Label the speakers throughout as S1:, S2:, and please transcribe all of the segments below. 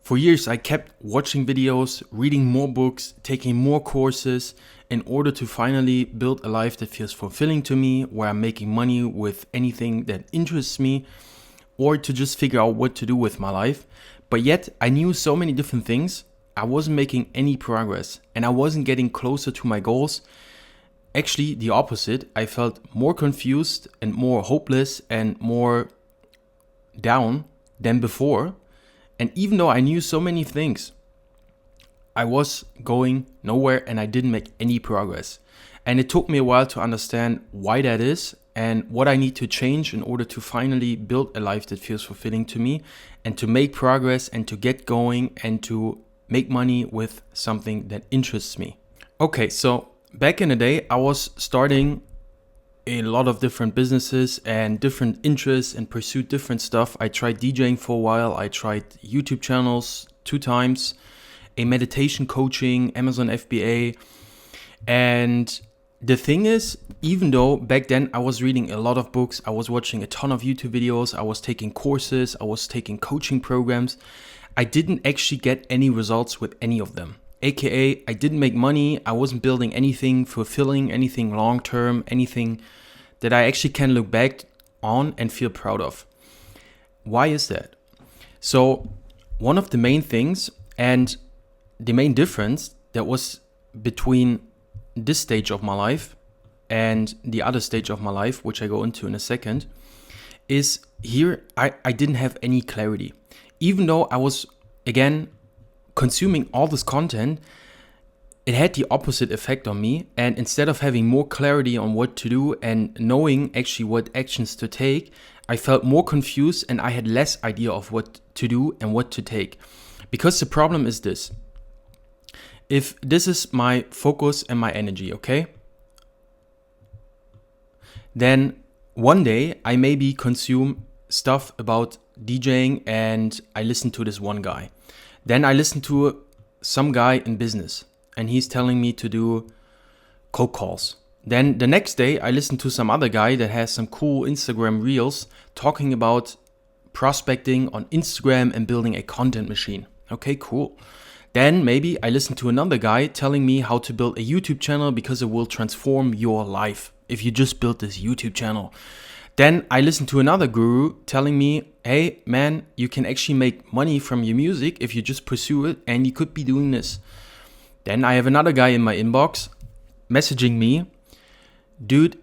S1: For years, I kept watching videos, reading more books, taking more courses in order to finally build a life that feels fulfilling to me, where I'm making money with anything that interests me, or to just figure out what to do with my life. But yet, I knew so many different things. I wasn't making any progress and I wasn't getting closer to my goals. Actually, the opposite. I felt more confused and more hopeless and more down than before. And even though I knew so many things, I was going nowhere and I didn't make any progress. And it took me a while to understand why that is and what I need to change in order to finally build a life that feels fulfilling to me and to make progress and to get going and to make money with something that interests me. Okay, so back in the day, I was starting a lot of different businesses and different interests and pursued different stuff. I tried DJing for a while. I tried YouTube channels 2 times, a meditation coaching, Amazon FBA. And the thing is, even though back then I was reading a lot of books, I was watching a ton of YouTube videos, I was taking courses, I was taking coaching programs, I didn't actually get any results with any of them. AKA, I didn't make money, I wasn't building anything fulfilling, anything long-term, anything that I actually can look back on and feel proud of. Why is that? So one of the main things and the main difference that was between this stage of my life and the other stage of my life, which I go into in a second, is here I didn't have any clarity. Even though I was, again, consuming all this content, it had the opposite effect on me. And instead of having more clarity on what to do and knowing actually what actions to take, I felt more confused and I had less idea of what to do and what to take. Because the problem is this. If this is my focus and my energy, okay? Then one day I maybe consume stuff about DJing and I listen to this one guy. Then I listen to some guy in business and he's telling me to do cold calls. Then the next day I listen to some other guy that has some cool Instagram reels talking about prospecting on Instagram and building a content machine. Okay, cool. Then maybe I listen to another guy telling me how to build a YouTube channel because it will transform your life if you just build this YouTube channel. Then I listen to another guru telling me, hey man, you can actually make money from your music if you just pursue it and you could be doing this. Then I have another guy in my inbox messaging me, dude,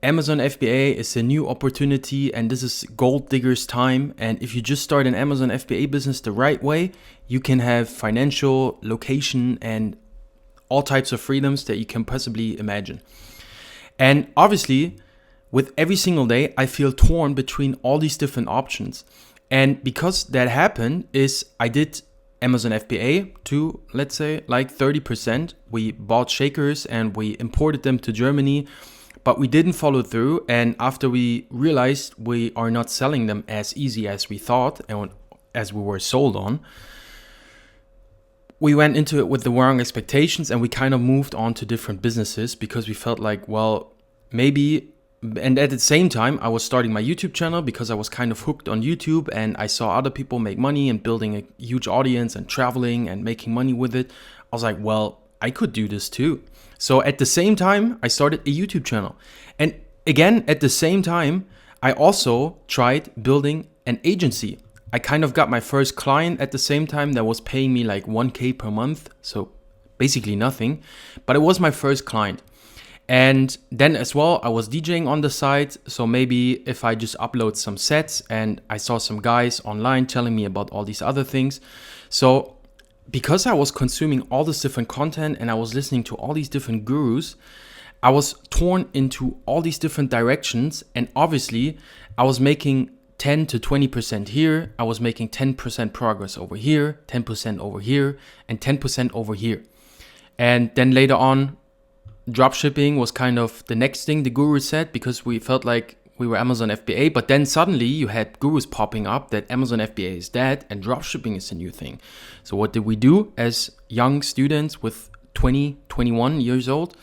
S1: Amazon FBA is a new opportunity and this is gold digger's time. And if you just start an Amazon FBA business the right way, you can have financial, location, and all types of freedoms that you can possibly imagine. And obviously, with every single day, I feel torn between all these different options. And because that happened is I did Amazon FBA to, let's say, like 30%. We bought shakers and we imported them to Germany, but we didn't follow through. And after we realized we are not selling them as easy as we thought and as we were sold on, we went into it with the wrong expectations and we kind of moved on to different businesses because we felt like, well, maybe. And at the same time, I was starting my YouTube channel because I was kind of hooked on YouTube and I saw other people make money and building a huge audience and traveling and making money with it. I was like, well, I could do this too. So at the same time, I started a YouTube channel. And again, at the same time, I also tried building an agency. I kind of got my first client at the same time that was paying me like 1K per month. So basically nothing, but it was my first client. And then as well, I was DJing on the side. So maybe if I just upload some sets, and I saw some guys online telling me about all these other things. So because I was consuming all this different content and I was listening to all these different gurus, I was torn into all these different directions. And obviously I was making 10 to 20% here. I was making 10% progress over here, 10% over here, and 10% over here. And then later on, dropshipping was kind of the next thing the guru said because we felt like we were Amazon FBA. But then suddenly you had gurus popping up that Amazon FBA is dead and dropshipping is a new thing. So what did we do as young students with 20, 21 years old?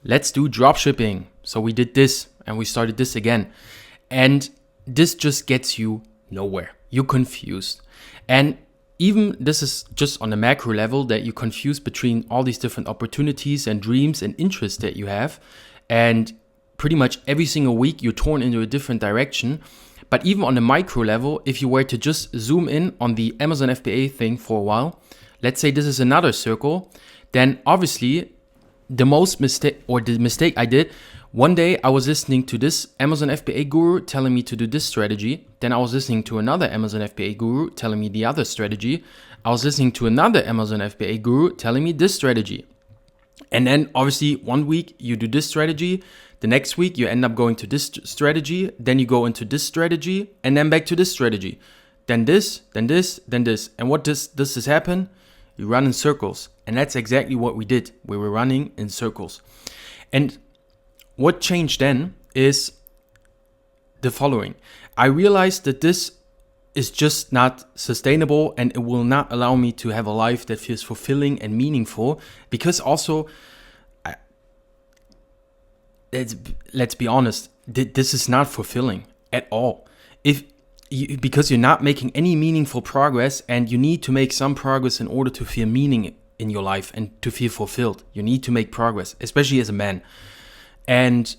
S1: Let's do dropshipping. So we did this and we started this again. And this just gets you nowhere. You're confused. And even this is just on a macro level, that you confuse between all these different opportunities and dreams and interests that you have. And pretty much every single week you're torn into a different direction. But even on a micro level, if you were to just zoom in on the Amazon FBA thing for a while, let's say this is another circle, then obviously the mistake I did, one day I was listening to this Amazon FBA guru telling me to do this strategy. Then I was listening to another Amazon FBA guru telling me the other strategy. I was listening to another Amazon FBA guru telling me this strategy. And then obviously 1 week you do this strategy. The next week you end up going to this strategy. Then you go into this strategy and then back to this strategy. Then this, then this, then this. And what does this happen? You run in circles. And that's exactly what we did. We were running in circles. And what changed then is the following. I realized that this is just not sustainable and it will not allow me to have a life that feels fulfilling and meaningful, because also, let's be honest, this is not fulfilling at all. Because you're not making any meaningful progress, and you need to make some progress in order to feel meaning in your life and to feel fulfilled. You need to make progress, especially as a man. And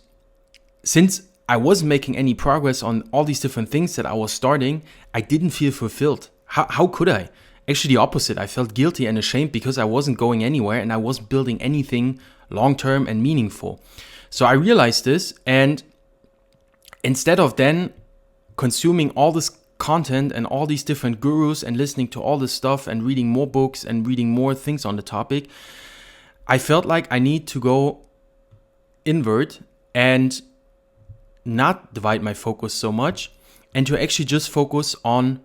S1: since I wasn't making any progress on all these different things that I was starting, I didn't feel fulfilled. How could I? Actually, the opposite. I felt guilty and ashamed because I wasn't going anywhere and I wasn't building anything long-term and meaningful. So I realized this, and instead of then consuming all this content and all these different gurus and listening to all this stuff and reading more books and reading more things on the topic, I felt like I need to go inward and not divide my focus so much, and to actually just focus on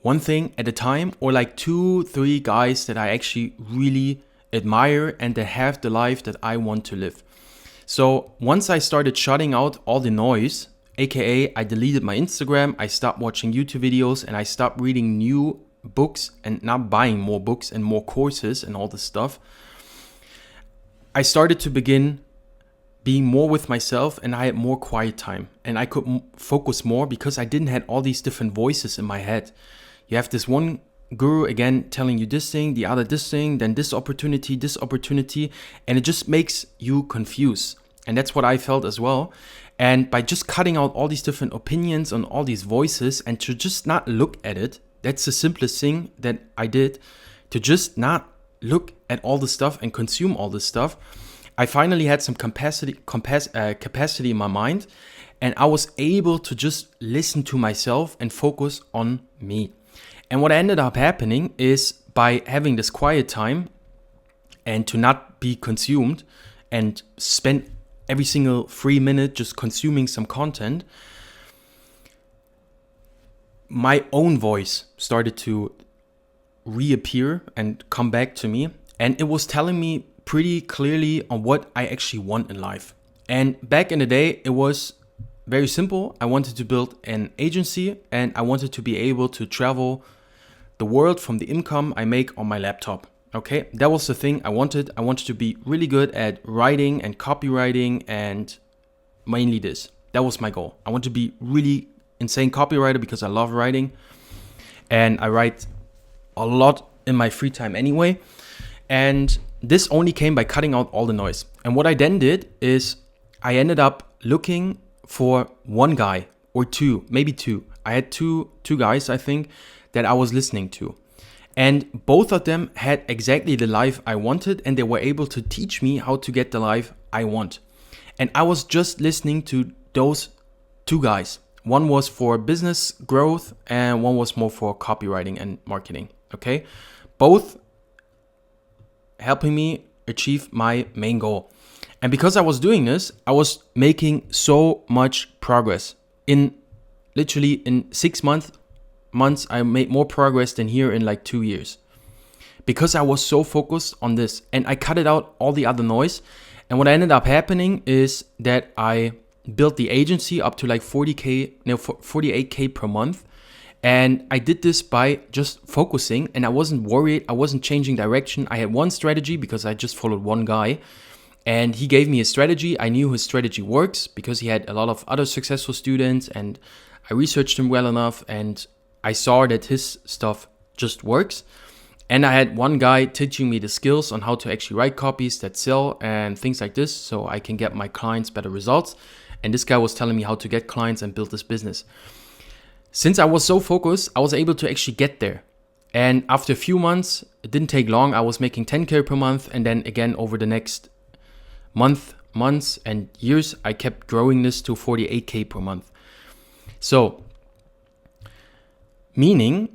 S1: one thing at a time, or like 2-3 guys that I actually really admire and that have the life that I want to live. So once I started shutting out all the noise, aka I deleted my Instagram, I stopped watching YouTube videos, and I stopped reading new books and not buying more books and more courses and all this stuff, I started to begin being more with myself, and I had more quiet time, and I could focus more because I didn't have all these different voices in my head. You have this one guru again telling you this thing, the other this thing, then this opportunity, and it just makes you confused. And that's what I felt as well. And by just cutting out all these different opinions on all these voices and to just not look at it, that's the simplest thing that I did, to just not look at all the stuff and consume all this stuff. I finally had some capacity in my mind, and I was able to just listen to myself and focus on me. And what ended up happening is, by having this quiet time and to not be consumed and spend every single free minute just consuming some content, my own voice started to reappear and come back to me, and it was telling me pretty clearly on what I actually want in life. And back in the day, it was very simple. I wanted to build an agency, and I wanted to be able to travel the world from the income I make on my laptop. Okay, that was the thing I wanted. I wanted to be really good at writing and copywriting, and mainly this. That was my goal. I want to be really insane copywriter because I love writing, and I write a lot in my free time anyway. And this only came by cutting out all the noise. And what I then did is I ended up looking for one guy or two, maybe two. I had two guys, I think, that I was listening to. And both of them had exactly the life I wanted, and they were able to teach me how to get the life I want. And I was just listening to those two guys. One was for business growth and one was more for copywriting and marketing. Okay, both helping me achieve my main goal. And because I was doing this, I was making so much progress. Literally in 6 months, I made more progress than here in like 2 years. Because I was so focused on this, and I cut it out all the other noise. And what ended up happening is that I built the agency up to like 48K per month. And I did this by just focusing, and I wasn't worried. I wasn't changing direction. I had one strategy because I just followed one guy, and he gave me a strategy. I knew his strategy works because he had a lot of other successful students, and I researched him well enough, and I saw that his stuff just works. And I had one guy teaching me the skills on how to actually write copies that sell and things like this, so I can get my clients better results. And this guy was telling me how to get clients and build this business. Since I was so focused, I was able to actually get there. And after a few months, it didn't take long, I was making 10K per month. And then again, over the next months and years, I kept growing this to 48K per month. So, meaning,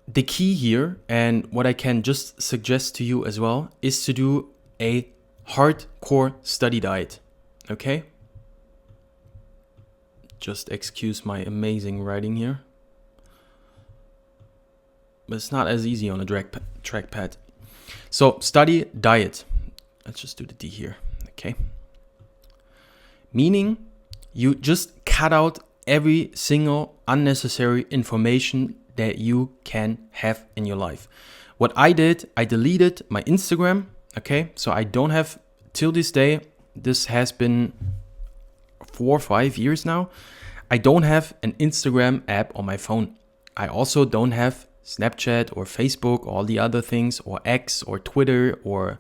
S1: the key here, and what I can just suggest to you as well, is to do a hardcore study diet, okay? Just excuse my amazing writing here. But it's not as easy on a trackpad. So, study diet. Let's just do the D here, okay? Meaning, you just cut out every single unnecessary information that you can have in your life. What I did, I deleted my Instagram, okay? So I don't have, till this day, this has been 4 or 5 years now, I don't have an Instagram app on my phone. I also don't have Snapchat or Facebook or all the other things, or X or Twitter or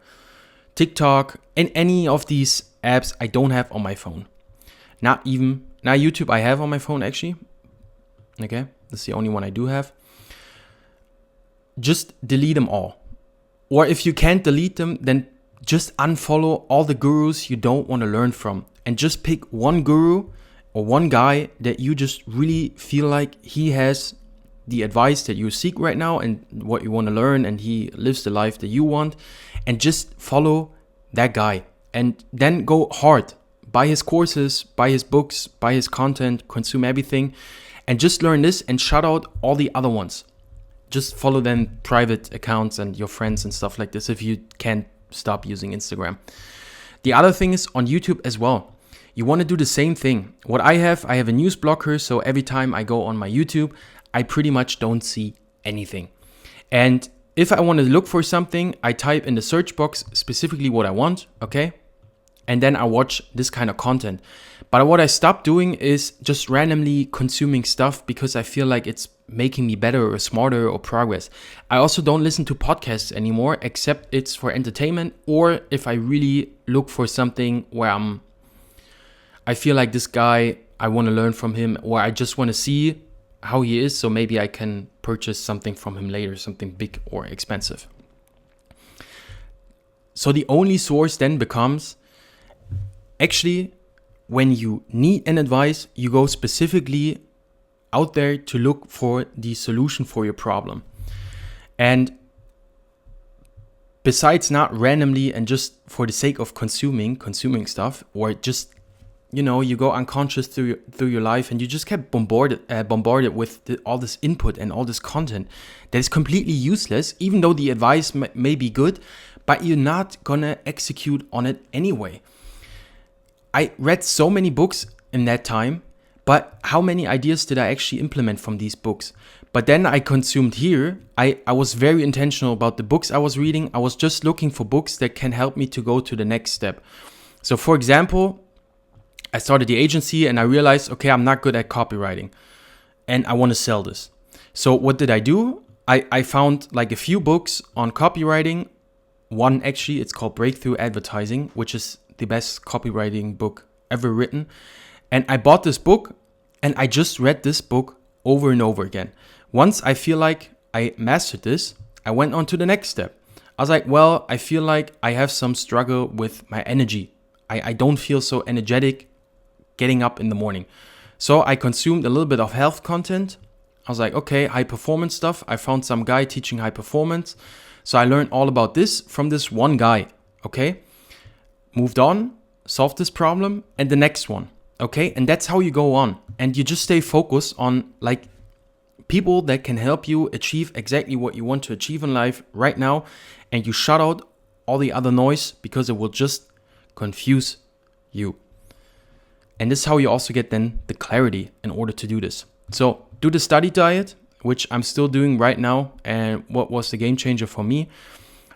S1: TikTok, and any of these apps I don't have on my phone. Now YouTube I have on my phone actually. Okay, that's the only one I do have. Just delete them all. Or if you can't delete them, then just unfollow all the gurus you don't want to learn from. And just pick one guru or one guy that you just really feel like he has the advice that you seek right now and what you want to learn, and he lives the life that you want. And just follow that guy. And then go hard. Buy his courses, buy his books, buy his content, consume everything. And just learn this and shut out all the other ones. Just follow them private accounts and your friends and stuff like this if you can't stop using Instagram. The other thing is on YouTube as well. You want to do the same thing. What I have a news blocker, so every time I go on my YouTube, I pretty much don't see anything. And if I want to look for something, I type in the search box specifically what I want, okay? And then I watch this kind of content. But what I stopped doing is just randomly consuming stuff because I feel like it's making me better or smarter or progress. I also don't listen to podcasts anymore, except it's for entertainment, or if I really look for something where I feel like this guy, I want to learn from him, or I just want to see how he is, so maybe I can purchase something from him later, something big or expensive. So the only source then becomes, actually, when you need an advice, you go specifically out there to look for the solution for your problem. And besides not randomly and just for the sake of consuming stuff, or just, you go unconscious through your life and you just get bombarded with all this input and all this content that is completely useless, even though the advice may be good, but you're not gonna execute on it anyway. I read so many books in that time, but how many ideas did I actually implement from these books? But then I consumed here. I was very intentional about the books I was reading. I was just looking for books that can help me to go to the next step. So for example, I started the agency and I realized, okay, I'm not good at copywriting and I want to sell this. So what did I do? I found like a few books on copywriting. One actually, it's called Breakthrough Advertising, which is the best copywriting book ever written. And I bought this book and I just read this book over and over again. Once I feel like I mastered this, I went on to the next step. I was like, well, I feel like I have some struggle with my energy. I don't feel so energetic getting up in the morning. So I consumed a little bit of health content. I was like, okay, high performance stuff. I found some guy teaching high performance. So I learned all about this from this one guy, okay? Moved on, solved this problem, and the next one, okay? And that's how you go on. And you just stay focused on like people that can help you achieve exactly what you want to achieve in life right now. And you shut out all the other noise because it will just confuse you. And this is how you also get then the clarity in order to do this. So do the study diet, which I'm still doing right now. And what was the game changer for me?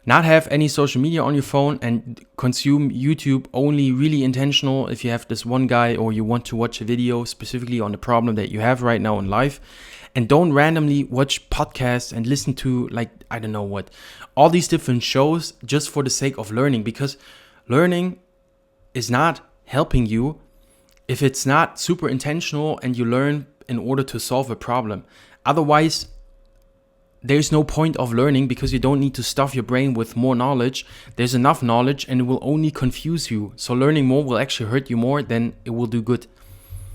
S1: Not have any social media on your phone and consume YouTube only really intentional if you have this one guy or you want to watch a video specifically on the problem that you have right now in life. And don't randomly watch podcasts and listen to, like, I don't know what, all these different shows just for the sake of learning, because learning is not helping you if it's not super intentional and you learn in order to solve a problem. Otherwise, there's no point of learning, because you don't need to stuff your brain with more knowledge. There's enough knowledge and it will only confuse you. So learning more will actually hurt you more than it will do good.